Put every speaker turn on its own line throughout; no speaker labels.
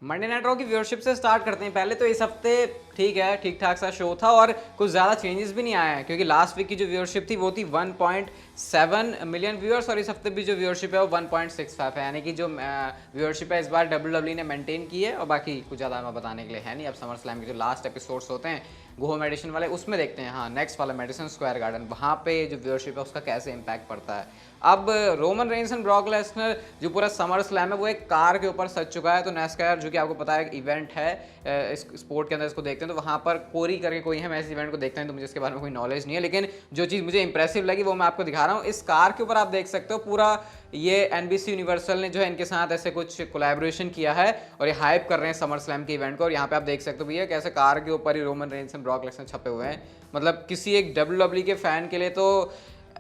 Monday night raw की viewership से start करते हैं। पहले तो इस हफ्ते ठीक है, ठीक ठाक सा शो था और कुछ ज़्यादा चेंजेस भी नहीं आए हैं क्योंकि लास्ट वीक की जो व्यूअरशिप थी वो थी 1.7 मिलियन व्यूअर्स और इस हफ्ते भी जो व्यूअरशिप है वो 1.65 है। यानी कि जो व्यूअरशिप है इस बार WWE ने मेंटेन की है और बाकी कुछ ज़्यादा मैं बताने के लिए है नहीं। अब समर स्लैम के जो लास्ट एपिसोड्स होते हैं गोहो मेडिसिन वाले उसमें देखते हैं, हाँ नेक्स्ट वाला मेडिसिन स्क्वायर गार्डन, वहाँ पे जो व्यूअरशिप है उसका कैसे इम्पैक्ट पड़ता है। अब Roman Reigns and Brock Lesnar जो पूरा समर स्लैम है वो एक कार के ऊपर सज चुका है। तो नैस्कार जो कि आपको पता है एक इवेंट है इस स्पोर्ट के अंदर, इसको देखते हैं तो वहाँ पर कोरी करके कोई है, मैं इस इवेंट को देखते हैं तो मुझे इसके बारे में कोई नॉलेज नहीं है, लेकिन जो चीज़ मुझे इंप्रेसिव लगी वो मैं आपको दिखा रहा हूँ। इस कार के ऊपर आप देख सकते हो पूरा ये NBC यूनिवर्सल ने जो है इनके साथ ऐसे कुछ कोलैबोरेशन किया है और ये हाइप कर रहे हैं समर स्लैम के इवेंट को। और यहाँ पे आप देख सकते हो भैया कैसे कार के ऊपर ही Roman Reigns and Brock Lesnar छपे हुए हैं। मतलब किसी एक WWE के फैन के लिए तो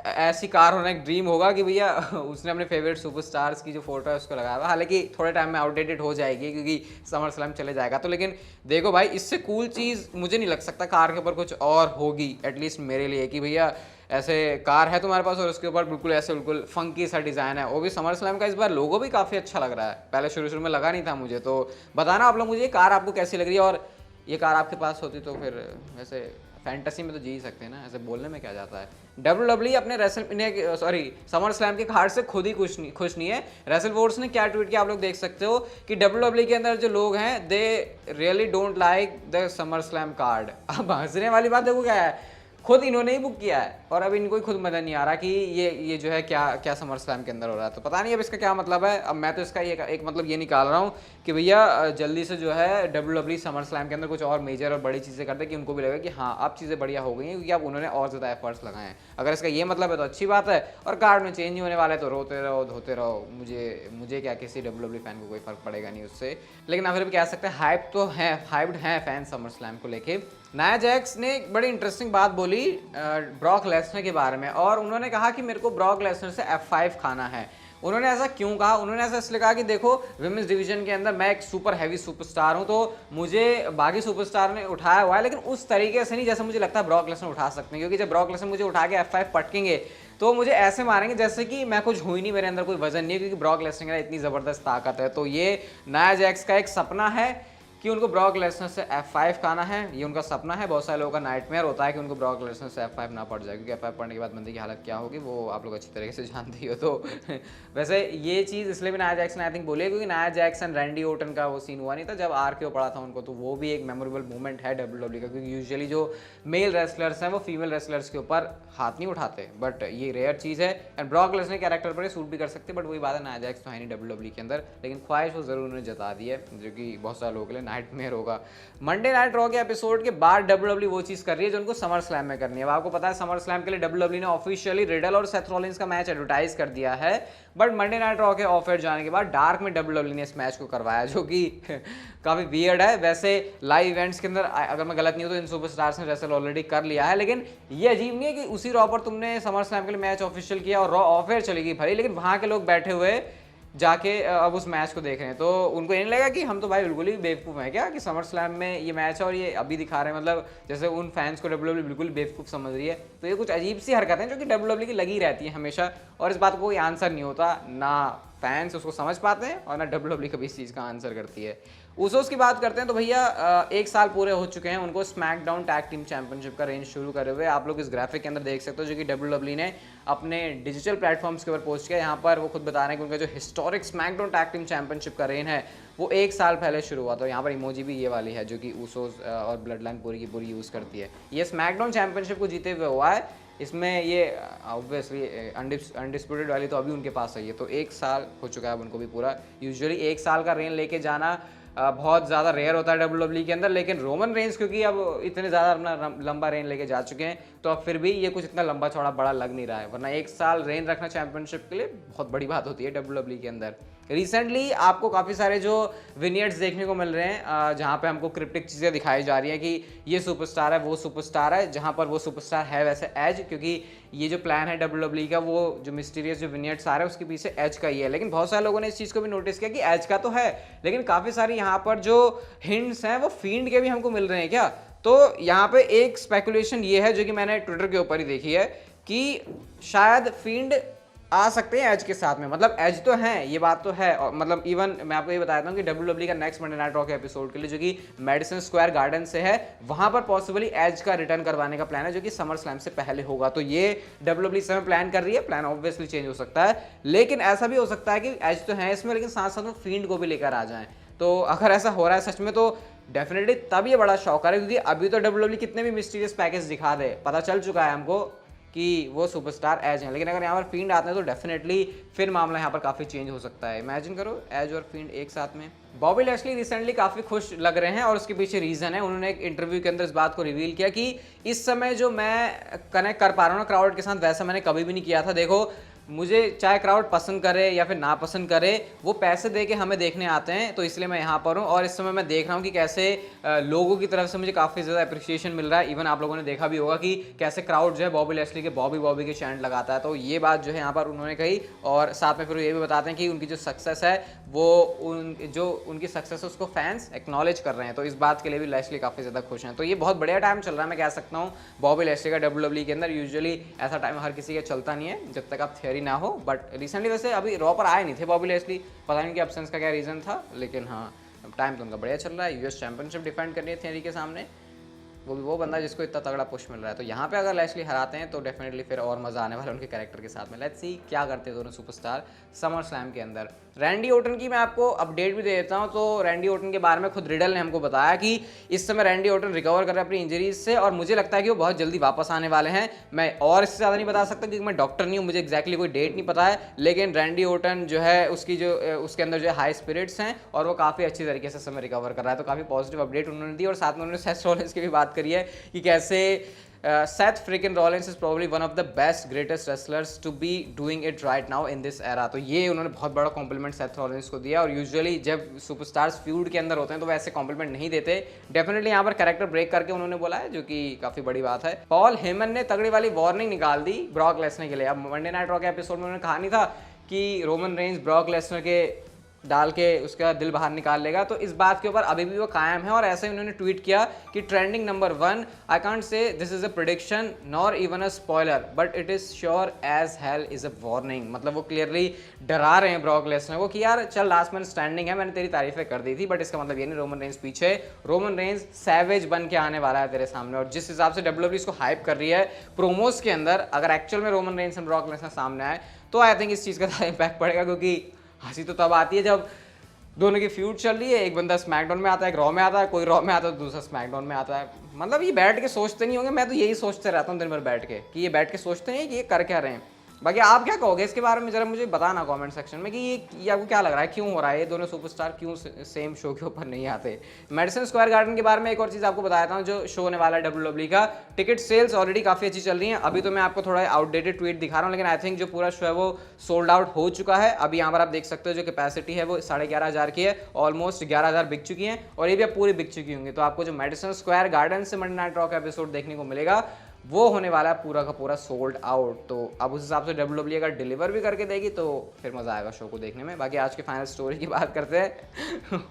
ऐसी कार होना एक ड्रीम होगा कि भैया उसने अपने फेवरेट सुपरस्टार्स की जो फोटो है उसको लगाया हुआ। हालांकि थोड़े टाइम में आउटडेटेड हो जाएगी क्योंकि समर स्लैम चले जाएगा, तो लेकिन देखो भाई इससे कूल चीज़ मुझे नहीं लग सकता कार के ऊपर कुछ और होगी, एटलीस्ट मेरे लिए, कि भैया ऐसे कार है तुम्हारे पास और उसके ऊपर बिल्कुल ऐसे बिल्कुल फंकी सा डिज़ाइन है। वो भी समर स्लैम का इस बार लोगो भी काफ़ी अच्छा लग रहा है, पहले शुरू में लगा नहीं था मुझे। तो बताना आप लोग मुझे ये कार आपको कैसी लग रही है, और ये कार आपके पास होती तो फिर वैसे फैंटेसी में तो जी सकते हैं ना, ऐसे बोलने में क्या जाता है। WWE अपने समर स्लैम के हार से खुद ही खुश नहीं है। रेसल वोर्स ने क्या ट्वीट किया आप लोग देख सकते हो कि WWE के अंदर जो लोग हैं they really don't like the summer slam card. अब हंसने वाली बात देखो क्या है, खुद इन्होंने ही बुक किया है और अब इनको ही खुद मजा नहीं आ रहा कि ये जो है क्या समर स्लैम के अंदर हो रहा है। तो पता नहीं अब इसका क्या मतलब है। अब मैं तो इसका एक मतलब ये निकाल रहा हूँ कि भैया जल्दी से जो है WWE समर स्लैम के अंदर कुछ और मेजर और बड़ी चीज़ें कर दे कि उनको भी लगे कि हाँ अब चीज़ें बढ़िया हो गई हैं क्योंकि अब उन्होंने और ज़्यादा एफर्ट्स लगाए हैं। अगर इसका ये मतलब है तो अच्छी बात है, और कार्ड में चेंज नहीं होने वाले तो रोते रहो धोते रहो, मुझे क्या, किसी WWE फैन को कोई फर्क पड़ेगा नहीं उससे। लेकिन फिर भी कह सकते हैं हाइप तो है, हाइप्ड है फैन समर स्लैम को लेके। नाया जैक्स ने एक बड़ी इंटरेस्टिंग बात बोली ब्रॉक लेसनर के बारे में, और उन्होंने कहा कि मेरे को ब्रॉक लेसनर से F5 खाना है। उन्होंने ऐसा क्यों कहा? उन्होंने ऐसा इसलिए कहा कि देखो विमेंस डिवीजन के अंदर मैं एक सुपर हैवी सुपरस्टार हूं, तो मुझे बाकी सुपरस्टार ने उठाया हुआ है लेकिन उस तरीके से नहीं जैसे मुझे लगता है ब्रॉक लेसनर उठा सकते हैं। क्योंकि जब ब्रॉक लेसनर मुझे उठा के F5 पटकेंगे तो मुझे ऐसे मारेंगे जैसे कि मैं कुछ हुई नहीं, मेरे अंदर कोई वजन नहीं है, क्योंकि ब्रॉक लेसनर का इतनी ज़बरदस्त ताकत है। तो ये नाया जैक्स का एक सपना है कि उनको ब्रॉक लेसनर से F5 खाना है, ये उनका सपना है। बहुत सारे लोगों का नाइटमेयर होता है कि उनको ब्रॉक लेसनर से F5 ना पड़ जाए, क्योंकि F5 पड़ने के बाद बंदे की हालत क्या होगी वो आप लोग अच्छी तरीके से जानते ही हो। तो वैसे ये चीज़ इसलिए भी नाया जैक्सन आई थिंक बोली है क्योंकि नाया जैक्सन रैंडी ओटन का वो सीन हुआ नहीं था जब RKO पड़ा था उनको, तो वो भी एक मेमोरेबल मोमेंट है WWE का, क्योंकि यूजुअली जो मेल रेसलर्स हैं वो फीमेल रेसलर्स के ऊपर हाथ नहीं उठाते, बट ये रेयर चीज़ है। एंड ब्रॉक लेसनर कैरेक्टर पर सूट भी कर सकते, बट वही बात है नाया जैक्स तो है नहीं WWE के अंदर, लेकिन ख्वाहिश वो जरूर उन्होंने जता दी है जो कि बहुत सारे लोगों के लिए नाइटमेयर होगा। मंडे नाइट रॉ के एपिसोड के बाद WWE वो चीज कर रही है जो उनको समर स्लैम में करनी है। अब आपको पता है समर स्लैम के लिए WWE ने ऑफिशियली रिडल और सेथ रॉलिंस का मैच एडवर्टाइज कर दिया है, बट मंडे नाइट रॉ के ऑफ एयर जाने के बाद डार्क में WWE ने इस मैच को करवाया, जो कि काफी वियर्ड है। वैसे लाइव इवेंट्स के अंदर अगर मैं गलत नहीं हूं तो इन सुपरस्टार्स ने रेसल ऑलरेडी कर लिया है, लेकिन ये अजीब नहीं है कि उसी रॉ पर तुमने समर स्लैम के लिए मैच ऑफिशियल किया और रॉ ऑफ एयर चलेगी भली, लेकिन वहां के लोग बैठे हुए जाके अब उस मैच को देख रहे हैं, तो उनको ये नहीं लगा कि हम तो भाई बिल्कुल ही बेवकूफ़ हैं क्या कि समर स्लैम में ये मैच है और ये अभी दिखा रहे हैं, मतलब जैसे उन फैंस को WWE बिल्कुल बेवकूफ़ समझ रही है। तो ये कुछ अजीब सी हरकतें हैं जो कि WWE की लगी रहती है हमेशा, और इस बात को कोई आंसर नहीं होता, ना फैंस उसको समझ पाते हैं और ना WWE कभी इस चीज़ का आंसर करती है। उसोस की बात करते हैं तो भैया 1 साल पूरे हो चुके हैं उनको स्मैकडाउन टैग टीम चैंपियनशिप का रेंज शुरू करे हुए। आप लोग इस ग्राफिक के अंदर देख सकते हो जो कि WWE ने अपने डिजिटल प्लेटफॉर्म्स के ऊपर पोस्ट किया। यहाँ पर वो खुद बता रहे हैं कि उनका जो historic SmackDown tag team championship का रेन है वो 1 साल पहले शुरू हुआ था। यहाँ पर इमोजी भी ये वाली है जो कि उसोस और ब्लड लाइन पूरी की पूरी यूज़ करती है। ये स्मैकडाउन चैंपियनशिप को जीते हुए हुआ है। इसमें ये ऑब्वियसली अनडिस्प्यूटेड वाली तो अभी उनके पास है, ये तो 1 साल हो चुका है अब उनको भी पूरा। यूजुअली 1 साल का रेन लेके जाना बहुत ज़्यादा रेयर होता है WWE के अंदर, लेकिन रोमन रेंस क्योंकि अब इतने ज़्यादा अपना लंबा रेन लेके जा चुके हैं तो अब फिर भी ये कुछ इतना लंबा चौड़ा बड़ा लग नहीं रहा है, वरना 1 साल रेन रखना चैंपियनशिप के लिए बहुत बड़ी बात होती है WWE के अंदर। रिसेंटली आपको काफ़ी सारे जो विनियर्ड्स देखने को मिल रहे हैं जहाँ पे हमको क्रिप्टिक चीज़ें दिखाई जा रही हैं कि ये सुपरस्टार है वो सुपरस्टार है, जहाँ पर वो सुपरस्टार है वैसे एज, क्योंकि ये जो प्लान है WWE का वो जो मिस्टीरियस जो विनियर्ड्स आ रहे हैं उसके पीछे एज का ही है। लेकिन बहुत सारे लोगों ने इस चीज़ को भी नोटिस किया कि एज का तो है, लेकिन काफ़ी सारी यहाँ पर जो हिंट्स हैं वो फील्ड के भी हमको मिल रहे हैं क्या। तो यहाँ पे एक स्पेकुलेशन ये है जो कि मैंने ट्विटर के ऊपर ही देखी है कि शायद फील्ड आ सकते हैं एज के साथ में, मतलब एज तो है, ये बात तो है। और मतलब इवन मैं आपको ये बताता हूँ कि WWE का नेक्स्ट मंडे नाइट रॉ के एपिसोड के लिए जो कि मेडिसन स्क्वायर गार्डन से है, वहां पर पॉसिबली एज का रिटर्न करवाने का प्लान है, जो कि समर स्लैम से पहले होगा। तो ये WWE इस समय प्लान कर रही है, प्लान ऑब्वियसली चेंज हो सकता है, लेकिन ऐसा भी हो सकता है कि एज तो है इसमें, लेकिन साथ साथ में फील्ड को भी लेकर आ जाए। तो अगर ऐसा हो रहा है सच में तो डेफिनेटली तब ये बड़ा शौक है, क्योंकि अभी तो WWE कितने भी मिस्टीरियस पैकेज दिखा दे, पता चल चुका है हमको कि वो सुपरस्टार एज हैं, लेकिन अगर यहाँ पर फील्ड आते हैं तो डेफिनेटली फिर मामला यहाँ पर काफ़ी चेंज हो सकता है। इमेजिन करो एज और फील्ड एक साथ में। बॉबी लैशली रिसेंटली काफ़ी खुश लग रहे हैं और उसके पीछे रीज़न है, उन्होंने एक इंटरव्यू के अंदर इस बात को रिवील किया कि इस समय जो मैं कनेक्ट कर पा रहा हूँ ना क्राउड के साथ, वैसा मैंने कभी भी नहीं किया था। देखो मुझे चाहे क्राउड पसंद करे या फिर ना पसंद करे, वो पैसे दे के हमें देखने आते हैं, तो इसलिए मैं यहाँ पर हूँ। और इस समय मैं देख रहा हूँ कि कैसे लोगों की तरफ से मुझे काफ़ी ज़्यादा अप्रिसिएशन मिल रहा है। इवन आप लोगों ने देखा भी होगा कि कैसे क्राउड जो है बॉबी लैशली के बॉबी के चैंट लगाता है। तो ये बात जो है यहाँ पर उन्होंने कही, और साथ में फिर ये भी बताते हैं कि उनकी जो सक्सेस है वो उनकी सक्सेस है उसको फैंस एक्नॉलेज कर रहे हैं। तो इस बात के लिए भी लैशली काफ़ी ज़्यादा खुश हैं। तो ये बहुत बढ़िया टाइम चल रहा है, मैं कह सकता हूँ बॉबी लैशली का WWE के अंदर। यूजुअली ऐसा टाइम हर किसी का चलता नहीं है जब तक आप थियरी ना हो, बट रिसेंटली वैसे अभी रॉ पर आए नहीं थे बॉबी लैशली, पता नहीं कि एब्सेंस का क्या रीज़न था, लेकिन हाँ टाइम तो उनका बढ़िया चल रहा है। यूएस चैंपियनशिप डिफेंड करनी है थियरी के सामने, वो भी वो बंदा जिसको इतना तगड़ा पुश मिल रहा है। तो यहाँ पे अगर लैशली हराते हैं तो डेफिनेटली फिर और मज़ा आने वाला है उनके कैरेक्टर के साथ में। लेट्स सी क्या करते हैं दोनों सुपरस्टार समर स्लैम के अंदर। रैंडी ओटन की मैं आपको अपडेट भी दे देता हूँ। तो रैंडी ओटन के बारे में खुद रिडल ने हमको बताया कि इस समय रैंडी ओटन रिकवर कर रहे हैं अपनी इंजरीज से, और मुझे लगता है कि वो बहुत जल्दी वापस आने वाले हैं। मैं और इससे ज़्यादा नहीं बता सकता क्योंकि मैं डॉक्टर नहीं हूँ, मुझे एक्जैक्टली कोई डेट नहीं पता है, लेकिन रैंडी ओटन जो है उसकी जो उसके अंदर जो है हाई स्पिरिट्स हैं और वो काफ़ी अच्छी तरीके से समय रिकवर कर रहा है। तो काफ़ी पॉजिटिव अपडेट उन्होंने दी, और साथ में उन्होंने सेथ रॉलिंस की भी बात करी है कि कैसे Seth freaking Rollins is probably one of the best greatest wrestlers to be doing it right now in this era। तो ये उन्होंने बहुत बड़ा कॉम्प्लीमेंट सेथ रॉलिंस को दिया, और यूजुअली जब सुपरस्टार्स फ्यूड के अंदर होते हैं तो वैसे कॉम्प्लीमेंट नहीं देते। डेफिनेटली यहाँ पर कैरेक्टर ब्रेक करके उन्होंने बोला है, जो कि काफ़ी बड़ी बात है। पॉल हेमन ने तगड़ी वाली वार्निंग निकाल दी ब्रॉक लेसनर के लिए। अब मंडे नाइट रॉ के एपिसोड में उन्होंने कहा नहीं था कि रोमन रेंज ब्रॉक लेसनर के डाल के उसका दिल बाहर निकाल लेगा, तो इस बात के ऊपर अभी भी वो कायम है। और ऐसे ही उन्होंने ट्वीट किया कि trending number 1, I can't say this is a prediction nor even a spoiler but it is sure as hell is a warning. मतलब वो क्लियरली डरा रहे हैं ब्रॉक लेसनर को कि यार चल लास्ट मैन स्टैंडिंग है, मैंने तेरी तारीफें कर दी थी, बट इसका मतलब ये नहीं रोमन रेंज पीछे, रोमन रेंज सैवेज बन के आने वाला है तेरे सामने। और जिस हिसाब से WWE इसको हाइप कर रही है प्रोमोस के अंदर, अगर एक्चुअल में रोमन रेंज से ब्रॉक लेसनर सामने आए तो आई थिंक इस चीज़ का इम्पैक्ट पड़ेगा, क्योंकि हंसी तो तब आती है जब दोनों की फ्यूड चल रही है, एक बंदा स्मैकडाउन में आता है, एक रॉ में आता है, कोई रॉ में आता है तो दूसरा स्मैकडाउन में आता है। मतलब ये बैठ के सोचते नहीं होंगे, मैं तो यही सोचते रहता हूँ दिन भर बैठ के कि ये बैठ के सोचते हैं कि ये कर क्या रहे हैं। बाकी आप क्या कहोगे इसके बारे में, जरा मुझे बताना कमेंट सेक्शन में कि ये आपको क्या लग रहा है, क्यों हो रहा है, ये दोनों सुपरस्टार क्यों सेम शो के ऊपर नहीं आते। मेडिसन स्क्वायर गार्डन के बारे में एक और चीज़ आपको बताता हूँ, जो शो होने वाला है WWE का। टिकट सेल्स ऑलरेडी काफ़ी अच्छी चल रही हैं। अभी तो मैं आपको थोड़ा आउटडेटेड ट्वीट दिखा रहा हूँ, लेकिन आई थिंक जो पूरा शो है वो सोल्ड आउट हो चुका है। अभी यहाँ पर आप देख सकते हो जो कैपेसिटी है वो 11,500 की है, ऑलमोस्ट 11,000 बिक चुकी हैं, और ये भी अब पूरी बिक चुकी होंगी। तो आपको जो मेडिसन स्क्वायर गार्डन से मंडे नाइट रॉ का एपिसोड देखने को मिलेगा वो होने वाला है पूरा का पूरा सोल्ड आउट। तो अब उस हिसाब से WWE अगर डिलीवर भी करके देगी तो फिर मज़ा आएगा शो को देखने में। बाकी आज की फाइनल स्टोरी की बात करते हैं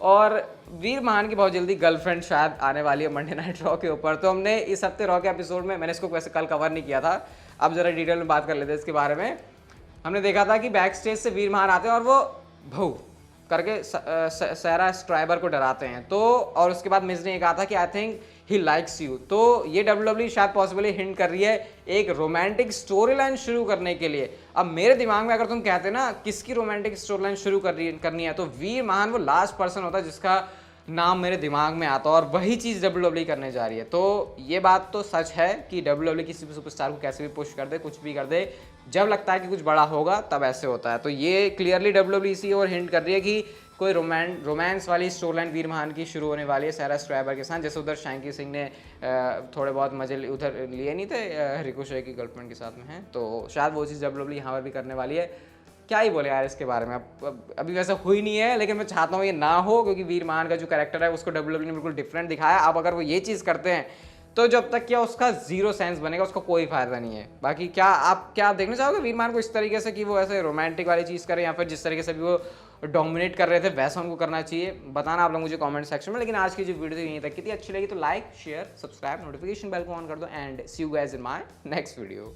और वीर महान की बहुत जल्दी गर्लफ्रेंड शायद आने वाली है मंडे नाइट रॉ के ऊपर। तो हमने इस हफ्ते रॉ के एपिसोड में, मैंने इसको वैसे कल कवर नहीं किया था, अब ज़रा डिटेल में बात कर लेते हैं इसके बारे में। हमने देखा था कि बैक स्टेज से वीर महान आते हैं और वो भू करके सारा स्ट्राइबर को डराते हैं। तो और उसके बाद मिस ने ये कहा था कि I think he likes you. तो ये WWE शायद पॉसिबली हिंट कर रही है एक रोमांटिक स्टोरी लाइन शुरू करने के लिए। अब मेरे दिमाग में अगर तुम कहते ना किसकी रोमांटिक स्टोरी लाइन शुरू करनी है, तो वीर महान वो लास्ट पर्सन होता है जिसका नाम मेरे दिमाग में आता, और वही चीज़ WWE करने जा रही है। तो ये बात तो सच है कि WWE किसी भी सुपरस्टार को कैसे भी पुश कर दे, कुछ भी कर दे, जब लगता है कि कुछ बड़ा होगा तब ऐसे होता है। तो ये क्लियरली WWE इसी और हिंट कर रही है कि कोई रोमांस वाली स्टोरी लाइन वीर महान की शुरू होने वाली है सारा स्ट्राइबर के साथ। जैसे उधर शैंकी सिंह ने थोड़े बहुत मजे उधर लिए नहीं थे, रिकोशे की गर्लफ्रेंड के साथ में हैं, तो शायद वो चीज़ WWE यहाँ पर भी करने वाली है। क्या ही बोले यार इसके बारे में, अभी वैसा हुई नहीं है, लेकिन मैं चाहता हूँ ये ना हो, क्योंकि वीर महान का जो कैरेक्टर है उसको WWE ने बिल्कुल डिफरेंट दिखाया। अब अगर वो ये चीज़ करते हैं तो जब तक क्या उसका जीरो सेंस बनेगा, उसका कोई फायदा नहीं है। बाकी क्या आप देखना चाहोगे वीर महान को इस तरीके से कि वो ऐसे रोमांटिक वाली चीज़ करें, या फिर जिस तरीके से भी वो डोमिनेट कर रहे थे वैसा उनको करना चाहिए? बताना आप लोग मुझे कमेंट सेक्शन में। लेकिन आज की जो वीडियो थी यहीं तक की थी, अच्छी लगी तो like share subscribe notification bell को ऑन कर दो, and see you guys in my next video.